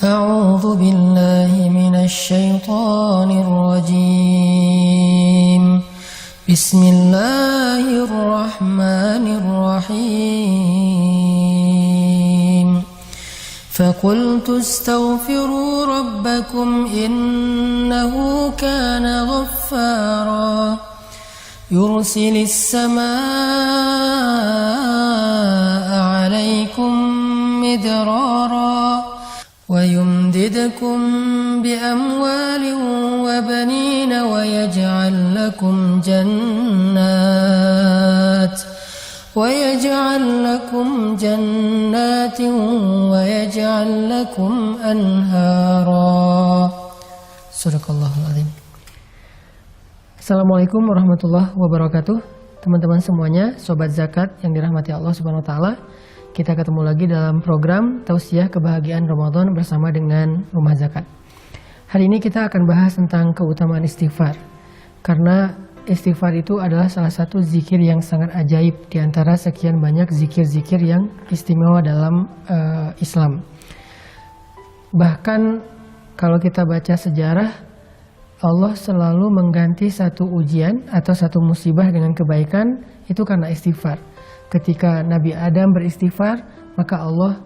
أعوذ بالله من الشيطان الرجيم بسم الله الرحمن الرحيم فقلت استغفروا ربكم إنه كان غفارا يرسل السماء عليكم مدرارا ويمددكم بأموال وبنين ويجعل لكم جنات ويجعل لكم أنهارا. Sadaqallahul Azim. Assalamualaikum warahmatullahi wabarakatuh. Teman-teman semuanya, sobat zakat yang dirahmati Allah Subhanahu wa taala. Kita ketemu lagi dalam program Tausiah Kebahagiaan Ramadan bersama dengan Rumah Zakat. Hari ini kita akan bahas tentang keutamaan istighfar. Karena istighfar itu adalah salah satu zikir yang sangat ajaib di antara sekian banyak zikir-zikir yang istimewa dalam Islam. Bahkan kalau kita baca sejarah, Allah selalu mengganti satu ujian atau satu musibah dengan kebaikan itu karena istighfar. Ketika Nabi Adam beristighfar, maka Allah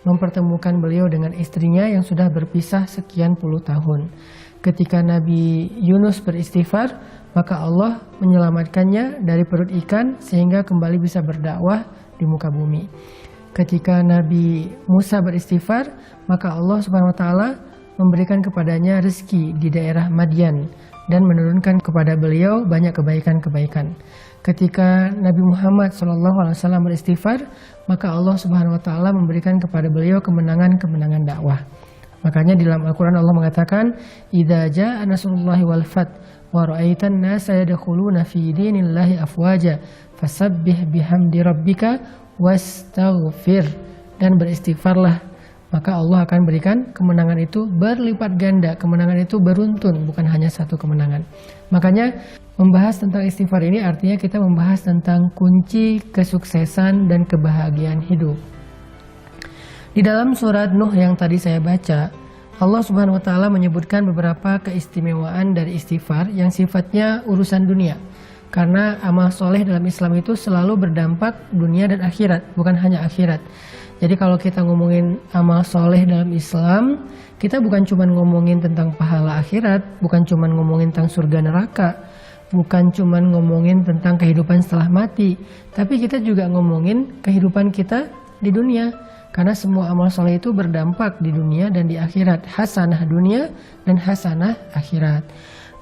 mempertemukan beliau dengan istrinya yang sudah berpisah sekian puluh tahun. Ketika Nabi Yunus beristighfar, maka Allah menyelamatkannya dari perut ikan sehingga kembali bisa berdakwah di muka bumi. Ketika Nabi Musa beristighfar, maka Allah Subhanahu wa taala memberikan kepadanya rezeki di daerah Madian dan menurunkan kepada beliau banyak kebaikan-kebaikan. Ketika Nabi Muhammad SAW beristighfar, maka Allah Subhanahu wa taala memberikan kepada beliau kemenangan-kemenangan dakwah. Makanya di dalam Al-Qur'an Allah mengatakan, "Idza jaa nasrullahi wal fath wa ra'aitan nasa yadkhuluna fi dinillahi afwaja fasabbih bihamdi rabbika wastaghfir." Dan beristighfarlah, maka Allah akan berikan kemenangan itu berlipat ganda. Kemenangan itu beruntun, bukan hanya satu kemenangan. Makanya membahas tentang istighfar ini artinya kita membahas tentang kunci kesuksesan dan kebahagiaan hidup. Di dalam surat Nuh yang tadi saya baca, Allah Subhanahu wa taala menyebutkan beberapa keistimewaan dari istighfar yang sifatnya urusan dunia. Karena amal soleh dalam Islam itu selalu berdampak dunia dan akhirat, bukan hanya akhirat. Jadi kalau kita ngomongin amal soleh dalam Islam, kita bukan cuma ngomongin tentang pahala akhirat, bukan cuma ngomongin tentang surga neraka, bukan cuma ngomongin tentang kehidupan setelah mati, tapi kita juga ngomongin kehidupan kita di dunia. Karena semua amal soleh itu berdampak di dunia dan di akhirat, hasanah dunia dan hasanah akhirat.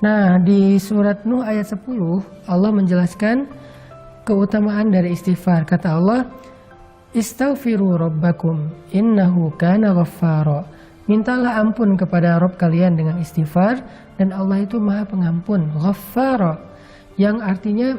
Nah, di surat Nuh ayat 10, Allah menjelaskan keutamaan dari istighfar. Kata Allah, "Istaghfiru rabbakum innahu kana ghaffara." Mintalah ampun kepada Rabb kalian dengan istighfar dan Allah itu Maha Pengampun, Ghaffara. Yang artinya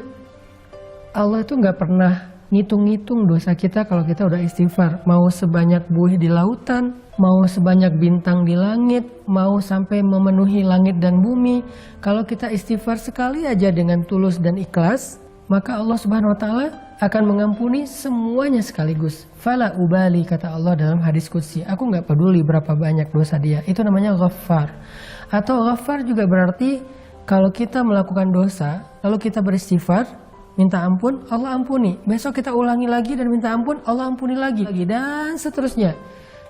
Allah itu nggak pernah ngitung-ngitung dosa kita kalau kita udah istighfar. Mau sebanyak buih di lautan, mau sebanyak bintang di langit, mau sampai memenuhi langit dan bumi. Kalau kita istighfar sekali aja dengan tulus dan ikhlas, maka Allah Subhanahu wa taala akan mengampuni semuanya sekaligus. Fala ubali, kata Allah dalam hadis qudsi, aku nggak peduli berapa banyak dosa dia. Itu namanya ghaffar. Atau ghaffar juga berarti kalau kita melakukan dosa, lalu kita beristighfar, minta ampun, Allah ampuni. Besok kita ulangi lagi dan minta ampun, Allah ampuni lagi. Dan seterusnya.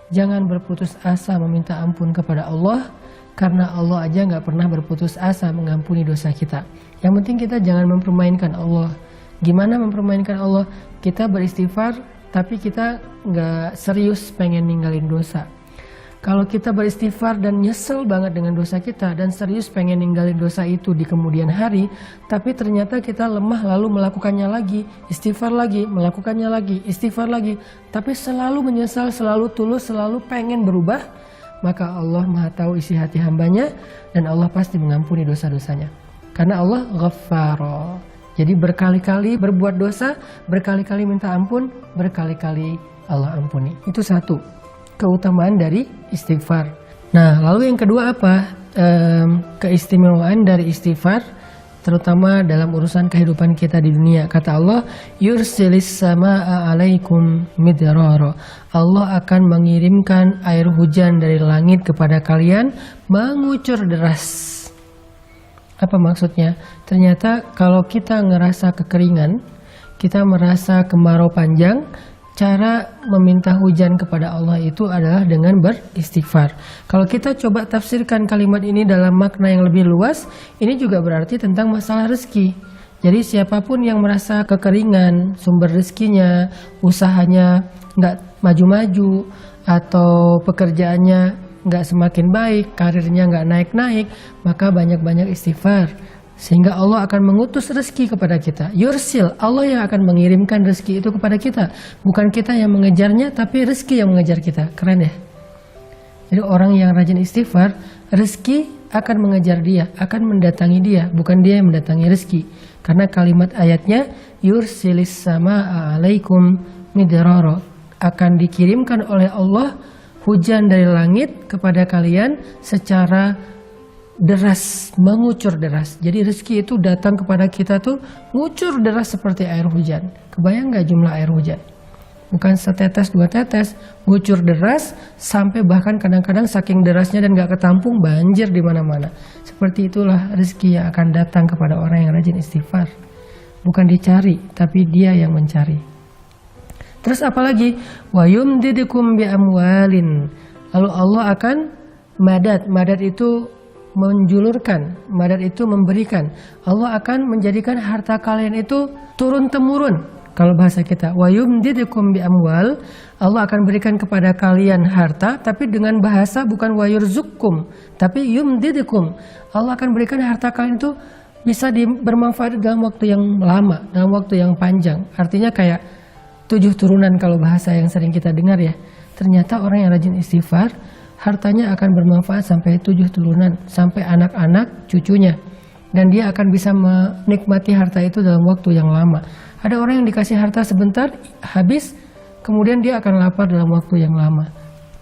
Jangan berputus asa meminta ampun kepada Allah, karena Allah aja nggak pernah berputus asa mengampuni dosa kita. Yang penting kita jangan mempermainkan Allah. Gimana mempermainkan Allah? Kita beristighfar, tapi kita nggak serius pengen ninggalin dosa. Kalau kita beristighfar dan nyesel banget dengan dosa kita dan serius pengen ninggalin dosa itu di kemudian hari, tapi ternyata kita lemah lalu melakukannya lagi, istighfar lagi, melakukannya lagi, istighfar lagi, tapi selalu menyesal, selalu tulus, selalu pengen berubah, maka Allah Maha tahu isi hati hambanya dan Allah pasti mengampuni dosa-dosanya. Karena Allah Ghaffara. Jadi berkali-kali berbuat dosa, berkali-kali minta ampun, berkali-kali Allah ampuni. Itu satu keutamaan dari istighfar. Nah, lalu yang kedua apa? Keistimewaan dari istighfar terutama dalam urusan kehidupan kita di dunia. Kata Allah, yursilis samaa alaikum midrara. Allah akan mengirimkan air hujan dari langit kepada kalian mengucur deras. Apa maksudnya? Ternyata kalau kita ngerasa kekeringan, kita merasa kemarau panjang, cara meminta hujan kepada Allah itu adalah dengan beristighfar. Kalau kita coba tafsirkan kalimat ini dalam makna yang lebih luas, ini juga berarti tentang masalah rezeki. Jadi siapapun yang merasa kekeringan, sumber rezekinya, usahanya nggak maju-maju, atau pekerjaannya nggak semakin baik, karirnya nggak naik-naik, maka banyak-banyak istighfar. Sehingga Allah akan mengutus rezeki kepada kita. Yursil, Allah yang akan mengirimkan rezeki itu kepada kita. Bukan kita yang mengejarnya, tapi rezeki yang mengejar kita. Keren ya? Jadi orang yang rajin istighfar, rezeki akan mengejar dia, akan mendatangi dia, bukan dia yang mendatangi rezeki. Karena kalimat ayatnya, yursilis samaa alaikum midrara, akan dikirimkan oleh Allah hujan dari langit kepada kalian secara deras, mengucur deras. Jadi rezeki itu datang kepada kita tuh ngucur deras seperti air hujan. Kebayang nggak jumlah air hujan? Bukan setetes dua tetes, ngucur deras sampai bahkan kadang-kadang saking derasnya dan nggak ketampung banjir di mana-mana. Seperti itulah rezeki yang akan datang kepada orang yang rajin istighfar. Bukan dicari, tapi dia yang mencari. Terus apalagi? Wa yumdidukum bi amwalin. Lalu Allah akan madad itu menjulurkan, madad itu memberikan. Allah akan menjadikan harta kalian itu turun-temurun. Kalau bahasa kita, wa yumdidukum bi amwal, Allah akan berikan kepada kalian harta, tapi dengan bahasa bukan wa yurzukum, tapi yumdidukum. Allah akan berikan harta kalian itu bisa bermanfaat dalam waktu yang lama, dalam waktu yang panjang. Artinya kayak 7 turunan kalau bahasa yang sering kita dengar ya. Ternyata orang yang rajin istighfar, hartanya akan bermanfaat sampai 7 turunan, sampai anak-anak cucunya. Dan dia akan bisa menikmati harta itu dalam waktu yang lama. Ada orang yang dikasih harta sebentar, habis, kemudian dia akan lapar dalam waktu yang lama.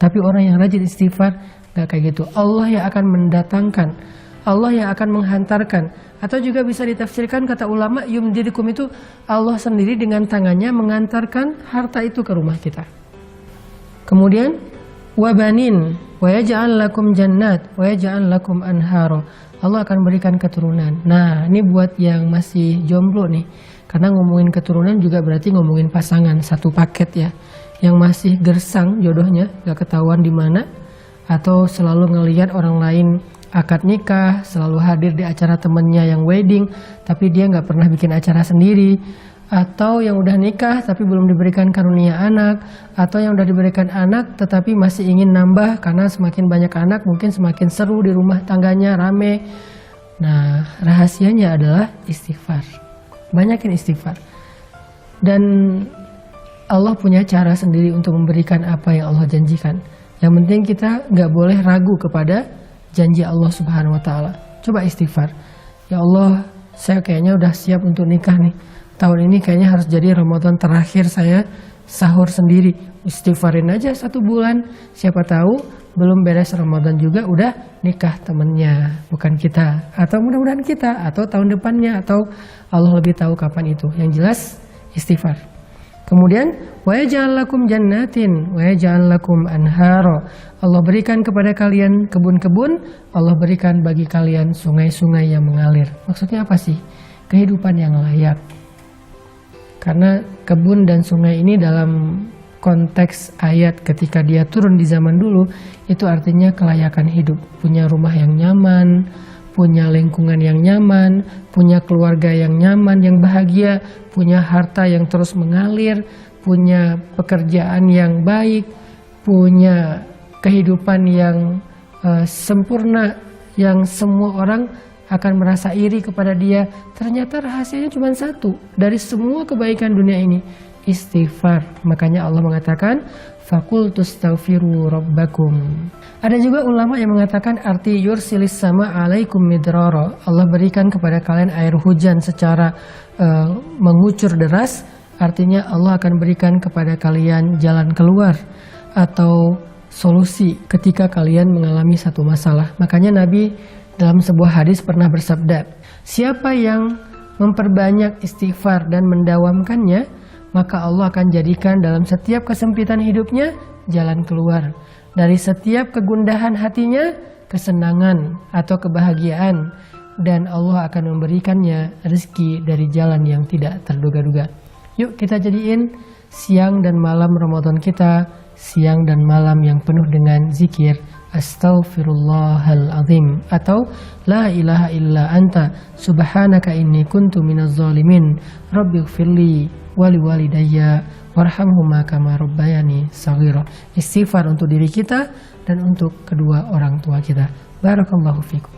Tapi orang yang rajin istighfar, gak kayak gitu. Allah yang akan mendatangkan, Allah yang akan menghantarkan. Atau juga bisa ditafsirkan kata ulama, yumdidukum itu Allah sendiri dengan tangannya mengantarkan harta itu ke rumah kita. Kemudian wabanin wa yaj'al lakum jannat wa yaj'al lakum anharo. Allah akan berikan keturunan. Nah, ini buat yang masih jomblo nih. Karena ngomongin keturunan juga berarti ngomongin pasangan, satu paket ya. Yang masih gersang jodohnya, gak ketahuan di mana, atau selalu ngelihat orang lain akad nikah, selalu hadir di acara temennya yang wedding, tapi dia nggak pernah bikin acara sendiri, atau yang udah nikah tapi belum diberikan karunia anak, atau yang udah diberikan anak tetapi masih ingin nambah karena semakin banyak anak mungkin semakin seru di rumah tangganya, rame. Nah, rahasianya adalah istighfar. Banyakin istighfar. Dan Allah punya cara sendiri untuk memberikan apa yang Allah janjikan. Yang penting kita nggak boleh ragu kepada janji Allah Subhanahu wa Ta'ala. Coba istighfar. Ya Allah, saya kayaknya udah siap untuk nikah nih. Tahun ini kayaknya harus jadi Ramadan terakhir saya sahur sendiri. Istighfarin aja 1 bulan. Siapa tahu belum beres Ramadan juga udah nikah temennya, bukan kita. Atau mudah-mudahan kita, atau tahun depannya, atau Allah lebih tahu kapan itu. Yang jelas istighfar. Kemudian wa yaj'al lakum jannatin wa yaj'al lakum anhara. Allah berikan kepada kalian kebun-kebun, Allah berikan bagi kalian sungai-sungai yang mengalir. Maksudnya apa sih? Kehidupan yang layak. Karena kebun dan sungai ini dalam konteks ayat ketika dia turun di zaman dulu, itu artinya kelayakan hidup, punya rumah yang nyaman, punya lingkungan yang nyaman, punya keluarga yang nyaman, yang bahagia, punya harta yang terus mengalir, punya pekerjaan yang baik, punya kehidupan yang sempurna, yang semua orang akan merasa iri kepada dia. Ternyata rahasianya cuma satu dari semua kebaikan dunia ini, istighfar. Makanya Allah mengatakan fakultu astaghfiru rabbakum. Ada juga ulama yang mengatakan arti yursilis sama alaikum midrara. Allah berikan kepada kalian air hujan secara mengucur deras. Artinya Allah akan berikan kepada kalian jalan keluar atau solusi ketika kalian mengalami satu masalah. Makanya Nabi dalam sebuah hadis pernah bersabda, siapa yang memperbanyak istighfar dan mendawamkannya, maka Allah akan jadikan dalam setiap kesempitan hidupnya jalan keluar. Dari setiap kegundahan hatinya, kesenangan atau kebahagiaan, dan Allah akan memberikannya rezeki dari jalan yang tidak terduga-duga. Yuk kita jadiin siang dan malam Ramadan kita siang dan malam yang penuh dengan zikir Astaghfirullahaladzim atau La ilaha illa anta subhanaka inni kuntu minaz zalimin rabbighfirli wali walidayya warhamhuma kama rabbayani shaghira. Istighfar untuk diri kita dan untuk kedua orang tua kita. Barakallahu fikum.